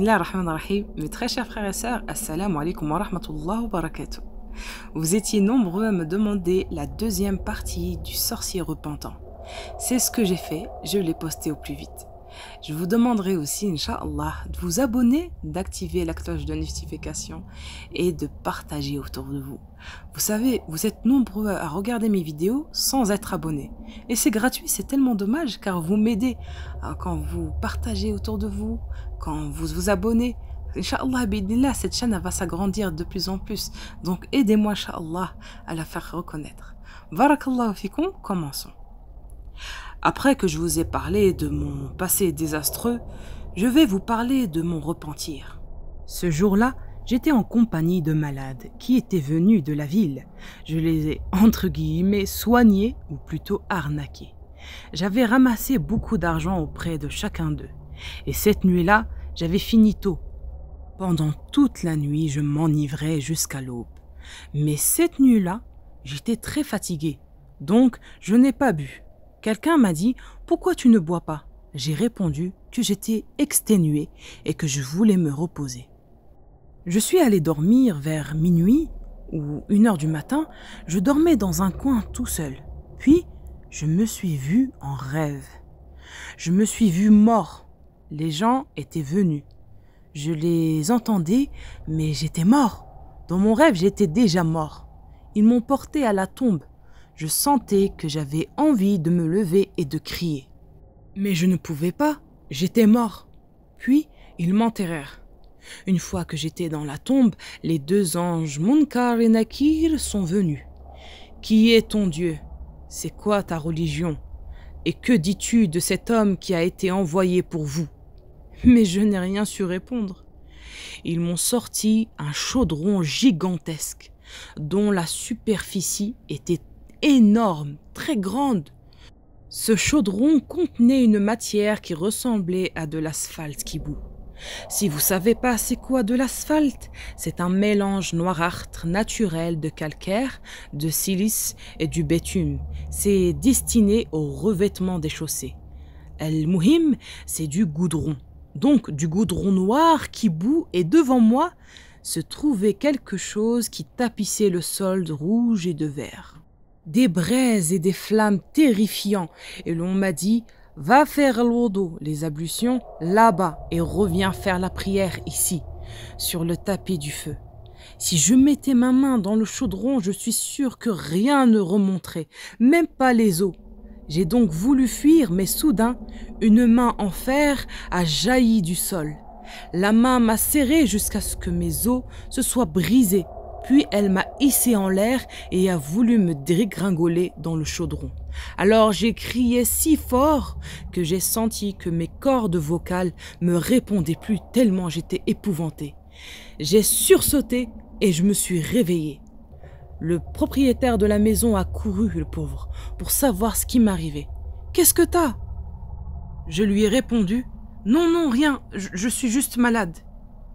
Bismillah ar-Rahman ar-Rahim, mes très chers frères et sœurs, Assalamu alaikum wa rahmatullah wa barakatuh. Vous étiez nombreux à me demander la deuxième partie du sorcier repentant. C'est ce que j'ai fait, je l'ai posté au plus vite. Je vous demanderai aussi, Inch'Allah, de vous abonner, d'activer la cloche de notification et de partager autour de vous. Vous savez, vous êtes nombreux à regarder mes vidéos sans être abonnés. Et c'est gratuit, c'est tellement dommage car vous m'aidez quand vous partagez autour de vous, quand vous vous abonnez. Inch'Allah, bidnillah, cette chaîne va s'agrandir de plus en plus. Donc aidez-moi, Inch'Allah, à la faire reconnaître. Barakallahu fikum, commençons. Après que je vous ai parlé de mon passé désastreux, je vais vous parler de mon repentir. Ce jour-là, j'étais en compagnie de malades qui étaient venus de la ville. Je les ai, entre guillemets, soignés ou plutôt arnaqués. J'avais ramassé beaucoup d'argent auprès de chacun d'eux. Et cette nuit-là, j'avais fini tôt. Pendant toute la nuit, je m'enivrais jusqu'à l'aube. Mais cette nuit-là, j'étais très fatigué. Donc, je n'ai pas bu. Quelqu'un m'a dit « Pourquoi tu ne bois pas ?» J'ai répondu que j'étais exténué et que je voulais me reposer. Je suis allé dormir vers minuit ou 1h du matin. Je dormais dans un coin tout seul. Puis, je me suis vu en rêve. Je me suis vu mort. Les gens étaient venus. Je les entendais, mais j'étais mort. Dans mon rêve, j'étais déjà mort. Ils m'ont porté à la tombe. Je sentais que j'avais envie de me lever et de crier. Mais je ne pouvais pas, j'étais mort. Puis, ils m'enterrèrent. Une fois que j'étais dans la tombe, les deux anges Munkar et Nakir sont venus. « Qui est ton Dieu? C'est quoi ta religion? Et que dis-tu de cet homme qui a été envoyé pour vous ?» Mais je n'ai rien su répondre. Ils m'ont sorti un chaudron gigantesque, dont la superficie était énorme, très grande. Ce chaudron contenait une matière qui ressemblait à de l'asphalte qui bout. Si vous savez pas c'est quoi de l'asphalte, c'est un mélange noirâtre naturel de calcaire, de silice et du bitume. C'est destiné au revêtement des chaussées. Al-Muhim, c'est du goudron. Donc du goudron noir qui bout, et devant moi se trouvait quelque chose qui tapissait le sol de rouge et de vert. Des braises et des flammes terrifiants, et l'on m'a dit « Va faire l'odo, les ablutions, là-bas, et reviens faire la prière ici, sur le tapis du feu. » Si je mettais ma main dans le chaudron, je suis sûr que rien ne remonterait, même pas les os. J'ai donc voulu fuir, mais soudain, une main en fer a jailli du sol. La main m'a serré jusqu'à ce que mes os se soient brisés. Puis elle m'a hissé en l'air et a voulu me dégringoler dans le chaudron. Alors j'ai crié si fort que j'ai senti que mes cordes vocales me répondaient plus tellement j'étais épouvanté. J'ai sursauté et je me suis réveillé. Le propriétaire de la maison a couru, le pauvre, pour savoir ce qui m'arrivait. « Qu'est-ce que t'as ?» Je lui ai répondu « Non, non, rien, je suis juste malade. »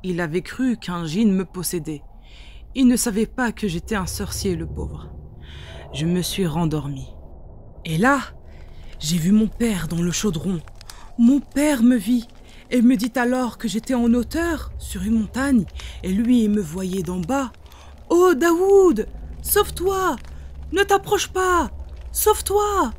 Il avait cru qu'un djinn me possédait. Il ne savait pas que j'étais un sorcier, le pauvre. Je me suis rendormi. Et là, j'ai vu mon père dans le chaudron. Mon père me vit et me dit alors que j'étais en hauteur, sur une montagne, et lui, il me voyait d'en bas. « Oh, Daoud, sauve-toi! Ne t'approche pas! Sauve-toi !»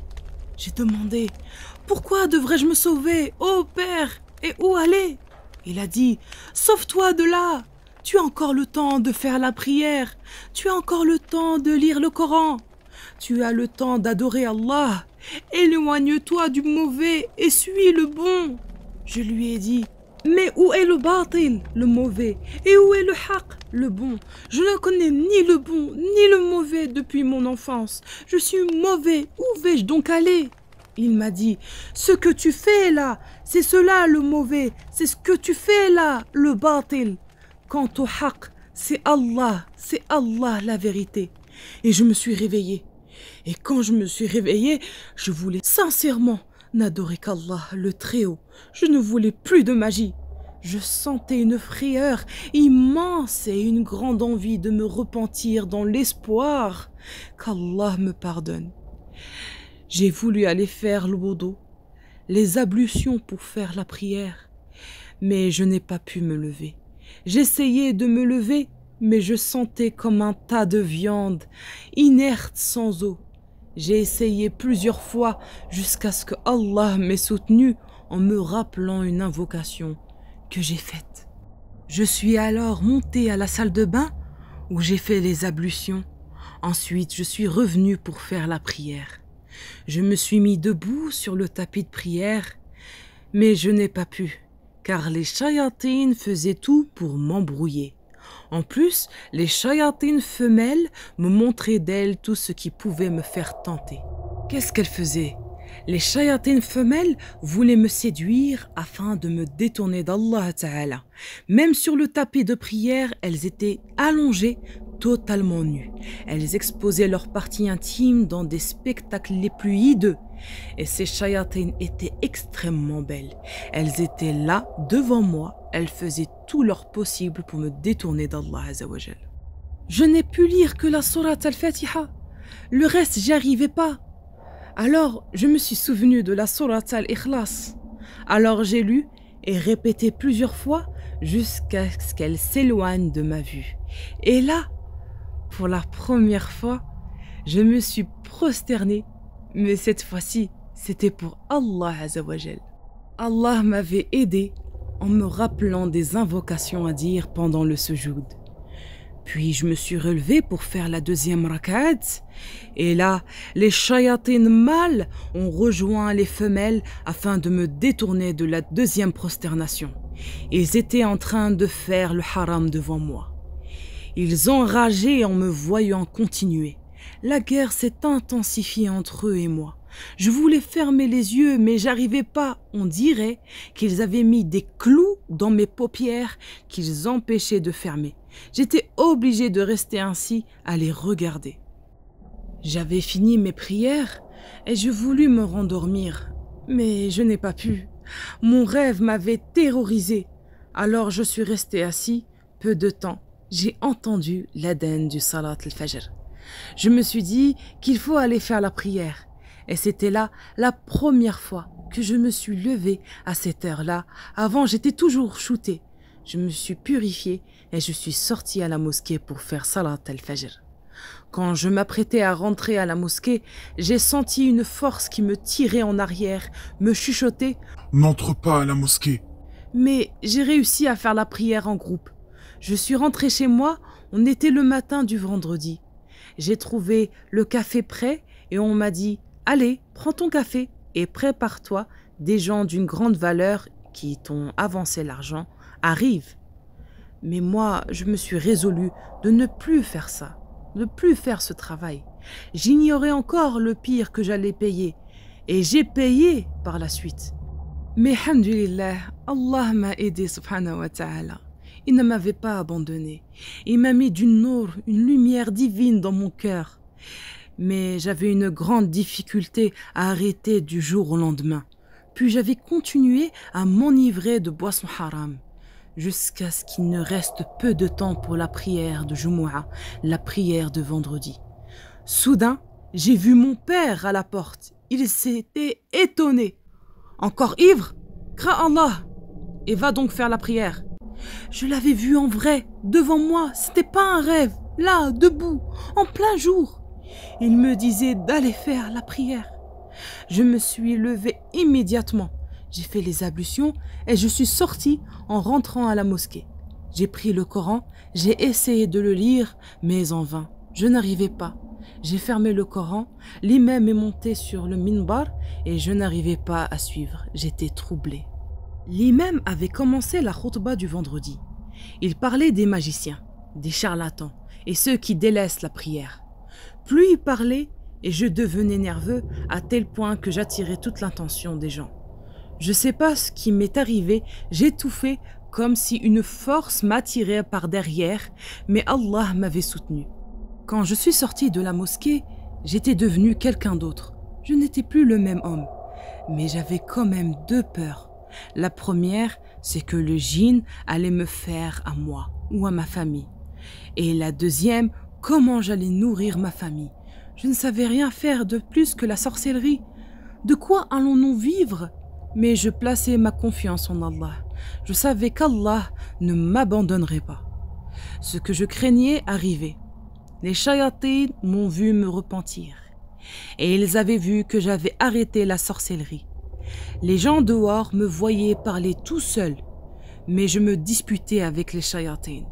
J'ai demandé « Pourquoi devrais-je me sauver, ô père? Et où aller ?» Il a dit « Sauve-toi de là! Tu as encore le temps de faire la prière. Tu as encore le temps de lire le Coran. Tu as le temps d'adorer Allah. Éloigne-toi du mauvais et suis le bon. » Je lui ai dit « Mais où est le batil, le mauvais? Et où est le haq, le bon? Je ne connais ni le bon ni le mauvais depuis mon enfance. Je suis mauvais. Où vais-je donc aller ?» Il m'a dit « Ce que tu fais là, c'est cela le mauvais. C'est ce que tu fais là, le batil. Quant au haq, c'est Allah la vérité. » Et je me suis réveillée. Et quand je me suis réveillée, je voulais sincèrement n'adorer qu'Allah, le Très-Haut. Je ne voulais plus de magie. Je sentais une frayeur immense et une grande envie de me repentir dans l'espoir qu'Allah me pardonne. J'ai voulu aller faire le wudu, les ablutions pour faire la prière. mais je n'ai pas pu me lever. J'essayais de me lever, mais je sentais comme un tas de viande, inerte sans eau. J'ai essayé plusieurs fois jusqu'à ce que Allah m'ait soutenu en me rappelant une invocation que j'ai faite. Je suis alors montée à la salle de bain où j'ai fait les ablutions. Ensuite, je suis revenue pour faire la prière. Je me suis mis debout sur le tapis de prière, mais je n'ai pas pu, car les shayatines faisaient tout pour m'embrouiller. En plus, les shayatines femelles me montraient d'elles tout ce qui pouvait me faire tenter. Qu'est-ce qu'elles faisaient? Les shayatines femelles voulaient me séduire afin de me détourner d'Allah Ta'ala. Même sur le tapis de prière, elles étaient allongées, totalement nues. Elles exposaient leurs parties intimes dans des spectacles les plus hideux. Et ces shayatines étaient extrêmement belles. Elles étaient là, devant moi. Elles faisaient tout leur possible pour me détourner d'Allah Azzawajal. Je n'ai pu lire que la sourate al-Fatiha. Le reste, j'y arrivais pas. Alors, je me suis souvenu de la sourate al-Ikhlas. Alors j'ai lu et répété plusieurs fois jusqu'à ce qu'elle s'éloigne de ma vue. Et là, pour la première fois, je me suis prosternée, mais cette fois-ci, c'était pour Allah Azzawajal. Allah m'avait aidé en me rappelant des invocations à dire pendant le sujoud. Puis je me suis relevée pour faire la deuxième rak'at. Et là, les shayatines mâles ont rejoint les femelles afin de me détourner de la deuxième prosternation. Ils étaient en train de faire le haram devant moi. Ils enrageaient en me voyant continuer. La guerre s'est intensifiée entre eux et moi. Je voulais fermer les yeux, mais j'arrivais pas. On dirait qu'ils avaient mis des clous dans mes paupières qu'ils empêchaient de fermer. J'étais obligée de rester ainsi à les regarder. J'avais fini mes prières et je voulus me rendormir, mais je n'ai pas pu. Mon rêve m'avait terrorisée. Alors je suis restée assis. Peu de temps, j'ai entendu l'adhan du salat al-fajr. Je me suis dit qu'il faut aller faire la prière. Et c'était là la première fois que je me suis levée à cette heure-là. Avant, j'étais toujours shootée. Je me suis purifiée et je suis sortie à la mosquée pour faire salat al-fajr. Quand je m'apprêtais à rentrer à la mosquée, j'ai senti une force qui me tirait en arrière, me chuchotait « N'entre pas à la mosquée !» Mais j'ai réussi à faire la prière en groupe. Je suis rentrée chez moi, on était le matin du vendredi. J'ai trouvé le café prêt et on m'a dit « Allez, prends ton café et prépare-toi, des gens d'une grande valeur qui t'ont avancé l'argent arrivent. » Mais moi, je me suis résolue de ne plus faire ça, de ne plus faire ce travail. J'ignorais encore le pire que j'allais payer et j'ai payé par la suite. Mais alhamdulillah, Allah m'a aidé subhanahu wa ta'ala. Il ne m'avait pas abandonné. Il m'a mis du nour, une lumière divine dans mon cœur. Mais j'avais une grande difficulté à arrêter du jour au lendemain. Puis j'avais continué à m'enivrer de boissons haram, jusqu'à ce qu'il ne reste peu de temps pour la prière de Jumu'ah, la prière de vendredi. Soudain, j'ai vu mon père à la porte. Il s'était étonné. « Encore ivre? Crains Allah et va donc faire la prière. » Je l'avais vu en vrai, devant moi, c'était pas un rêve, là, debout, en plein jour. Il me disait d'aller faire la prière. Je me suis levée immédiatement. J'ai fait les ablutions et je suis sortie en rentrant à la mosquée. J'ai pris le Coran, j'ai essayé de le lire, mais en vain. Je n'arrivais pas. J'ai fermé le Coran, l'imam est monté sur le minbar et je n'arrivais pas à suivre. J'étais troublée. L'imam avait commencé la khutba du vendredi. Il parlait des magiciens, des charlatans et ceux qui délaissent la prière. Plus il parlait, et je devenais nerveux à tel point que j'attirais toute l'attention des gens. Je sais pas ce qui m'est arrivé, j'étouffais comme si une force m'attirait par derrière, mais Allah m'avait soutenu. Quand je suis sortie de la mosquée, j'étais devenue quelqu'un d'autre. Je n'étais plus le même homme, mais j'avais quand même deux peurs. La première, c'est que le djinn allait me faire à moi ou à ma famille. Et la deuxième, comment j'allais nourrir ma famille. Je ne savais rien faire de plus que la sorcellerie. De quoi allons-nous vivre? Mais je plaçais ma confiance en Allah. Je savais qu'Allah ne m'abandonnerait pas. Ce que je craignais arrivait. Les shayatines m'ont vu me repentir. Et ils avaient vu que j'avais arrêté la sorcellerie. Les gens dehors me voyaient parler tout seul, mais je me disputais avec les shayatines.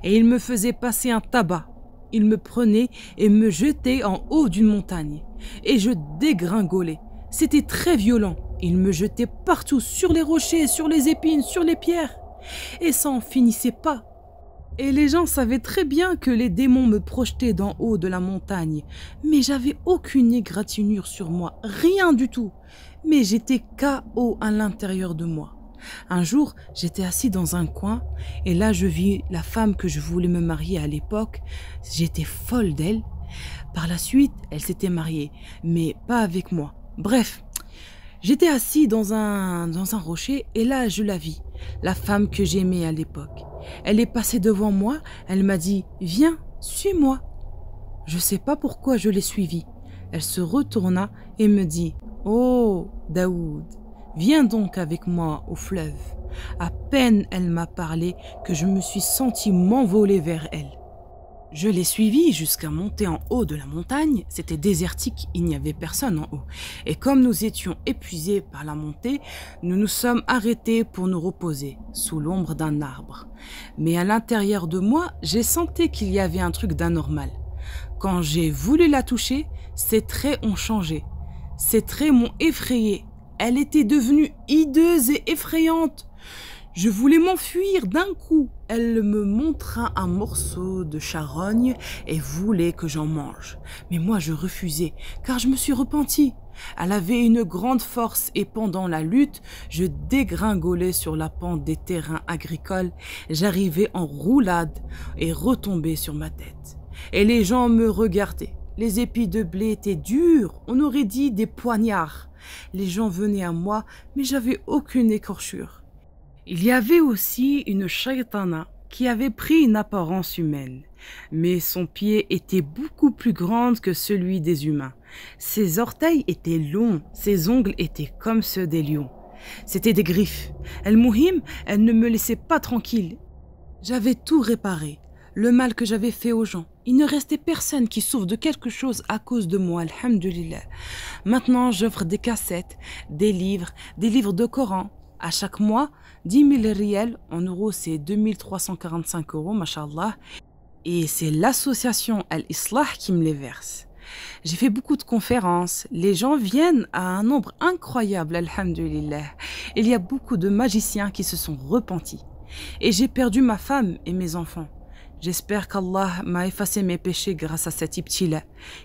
Et ils me faisaient passer un tabac. Ils me prenaient et me jetaient en haut d'une montagne. Et je dégringolais. C'était très violent. Ils me jetaient partout, sur les rochers, sur les épines, sur les pierres. Et ça en finissait pas. Et les gens savaient très bien que les démons me projetaient d'en haut de la montagne. Mais j'avais aucune égratignure sur moi, rien du tout. Mais j'étais KO à l'intérieur de moi. Un jour, j'étais assis dans un coin et là je vis la femme que je voulais me marier à l'époque. J'étais folle d'elle. Par la suite, elle s'était mariée, mais pas avec moi. Bref, j'étais assis dans un rocher et là je la vis, la femme que j'aimais à l'époque. Elle est passée devant moi, elle m'a dit « Viens, suis-moi ». Je sais pas pourquoi je l'ai suivie. Elle se retourna et me dit « Oh, Daoud, viens donc avec moi au fleuve ». À peine elle m'a parlé que je me suis sentie m'envoler vers elle. Je l'ai suivie jusqu'à monter en haut de la montagne. C'était désertique, il n'y avait personne en haut. Et comme nous étions épuisés par la montée, nous nous sommes arrêtés pour nous reposer sous l'ombre d'un arbre. Mais à l'intérieur de moi, j'ai senti qu'il y avait un truc d'anormal. Quand j'ai voulu la toucher, ses traits ont changé. Ses traits m'ont effrayée. Elle était devenue hideuse et effrayante. Je voulais m'enfuir d'un coup. Elle me montra un morceau de charogne et voulait que j'en mange. Mais moi, je refusais, car je me suis repentie. Elle avait une grande force et pendant la lutte, je dégringolais sur la pente des terrains agricoles. J'arrivais en roulade et retombais sur ma tête. Et les gens me regardaient. Les épis de blé étaient durs, on aurait dit des poignards. Les gens venaient à moi, mais j'avais aucune écorchure. Il y avait aussi une shaytana qui avait pris une apparence humaine, mais son pied était beaucoup plus grand que celui des humains. Ses orteils étaient longs, ses ongles étaient comme ceux des lions. C'était des griffes. El-Mouhim, elle ne me laissait pas tranquille. J'avais tout réparé, le mal que j'avais fait aux gens. Il ne restait personne qui souffre de quelque chose à cause de moi, alhamdulillah. Maintenant, j'offre des cassettes, des livres de Coran. À chaque mois, 10 000 riels, en euros c'est 2345 €, mashallah. Et c'est l'association Al-Islah qui me les verse. J'ai fait beaucoup de conférences, les gens viennent à un nombre incroyable, alhamdulillah. Il y a beaucoup de magiciens qui se sont repentis. Et j'ai perdu ma femme et mes enfants. J'espère qu'Allah m'a effacé mes péchés grâce à cet ibtila,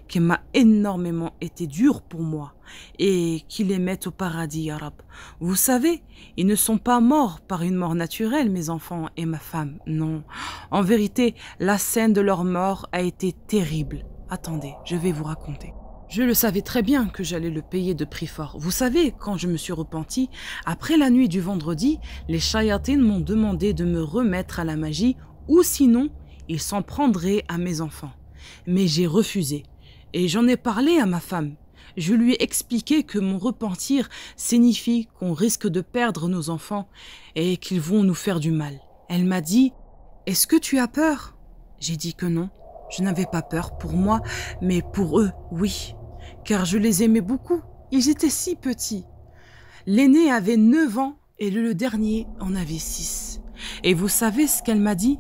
qui m'a énormément été dur pour moi, et qu'il les mette au paradis, ya Rab. Vous savez, ils ne sont pas morts par une mort naturelle, mes enfants et ma femme, non. En vérité, la scène de leur mort a été terrible. Attendez, je vais vous raconter. Je le savais très bien que j'allais le payer de prix fort. Vous savez, quand je me suis repentie, après la nuit du vendredi, les shayatines m'ont demandé de me remettre à la magie, ou sinon, ils s'en prendraient à mes enfants. Mais j'ai refusé. Et j'en ai parlé à ma femme. Je lui ai expliqué que mon repentir signifie qu'on risque de perdre nos enfants et qu'ils vont nous faire du mal. Elle m'a dit « Est-ce que tu as peur ?» J'ai dit que non. Je n'avais pas peur pour moi, mais pour eux, oui. Car je les aimais beaucoup. Ils étaient si petits. L'aîné avait 9 ans et le dernier en avait 6. Et vous savez ce qu'elle m'a dit ?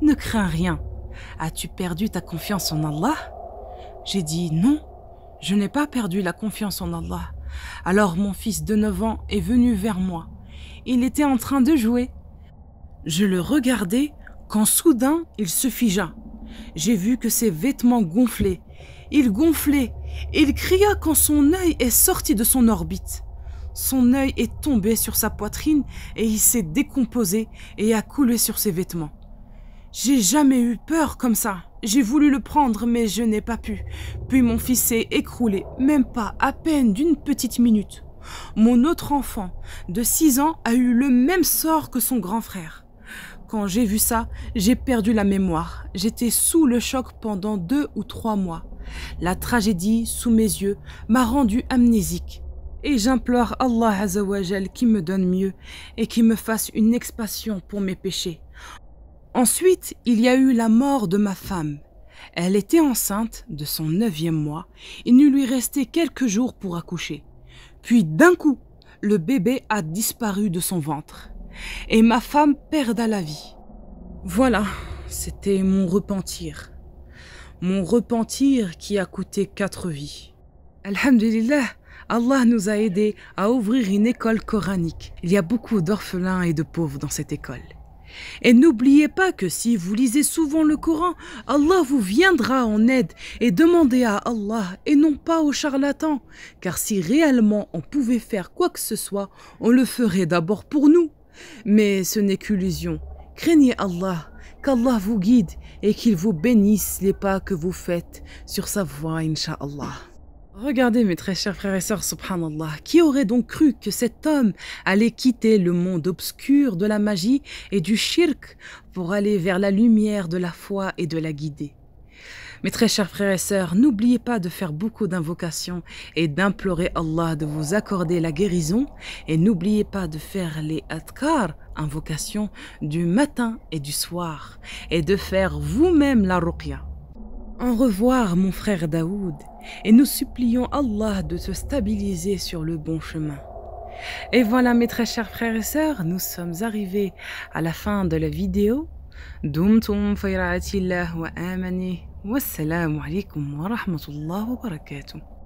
Ne crains rien. As-tu perdu ta confiance en Allah? J'ai dit non, je n'ai pas perdu la confiance en Allah. Alors mon fils de 9 ans est venu vers moi. Il était en train de jouer. Je le regardais quand soudain il se figea. J'ai vu que ses vêtements gonflaient. Il gonflait. Il cria quand son œil est sorti de son orbite. Son œil est tombé sur sa poitrine et il s'est décomposé et a coulé sur ses vêtements. J'ai jamais eu peur comme ça. J'ai voulu le prendre, mais je n'ai pas pu. Puis mon fils s'est écroulé, même pas, à peine d'une petite minute. Mon autre enfant, de 6 ans, a eu le même sort que son grand frère. Quand j'ai vu ça, j'ai perdu la mémoire. J'étais sous le choc pendant 2 ou 3 mois. La tragédie, sous mes yeux, m'a rendu amnésique. Et j'implore Allah Azzawajal qui me donne mieux et qui me fasse une expiation pour mes péchés. Ensuite, il y a eu la mort de ma femme. Elle était enceinte de son 9e mois. Il ne lui restait quelques jours pour accoucher. Puis d'un coup, le bébé a disparu de son ventre. Et ma femme perda la vie. Voilà, c'était mon repentir. Mon repentir qui a coûté 4 vies. Alhamdulillah, Allah nous a aidés à ouvrir une école coranique. Il y a beaucoup d'orphelins et de pauvres dans cette école. Et n'oubliez pas que si vous lisez souvent le Coran, Allah vous viendra en aide et demandez à Allah et non pas aux charlatans. Car si réellement on pouvait faire quoi que ce soit, on le ferait d'abord pour nous. Mais ce n'est qu'illusion. Craignez Allah, qu'Allah vous guide et qu'il vous bénisse les pas que vous faites sur sa voie, Inch'Allah. Regardez mes très chers frères et sœurs, subhanallah, qui aurait donc cru que cet homme allait quitter le monde obscur de la magie et du shirk pour aller vers la lumière de la foi et de la guider. Mes très chers frères et sœurs, n'oubliez pas de faire beaucoup d'invocations et d'implorer Allah de vous accorder la guérison et n'oubliez pas de faire les adkar, invocations, du matin et du soir et de faire vous-même la ruqya. Au revoir mon frère Daoud et nous supplions Allah de te stabiliser sur le bon chemin. Et voilà mes très chers frères et sœurs, nous sommes arrivés à la fin de la vidéo. Dumtum fi ra'atillah wa amani. Wassalamu alaikum wa rahmatullah wa barakatuh.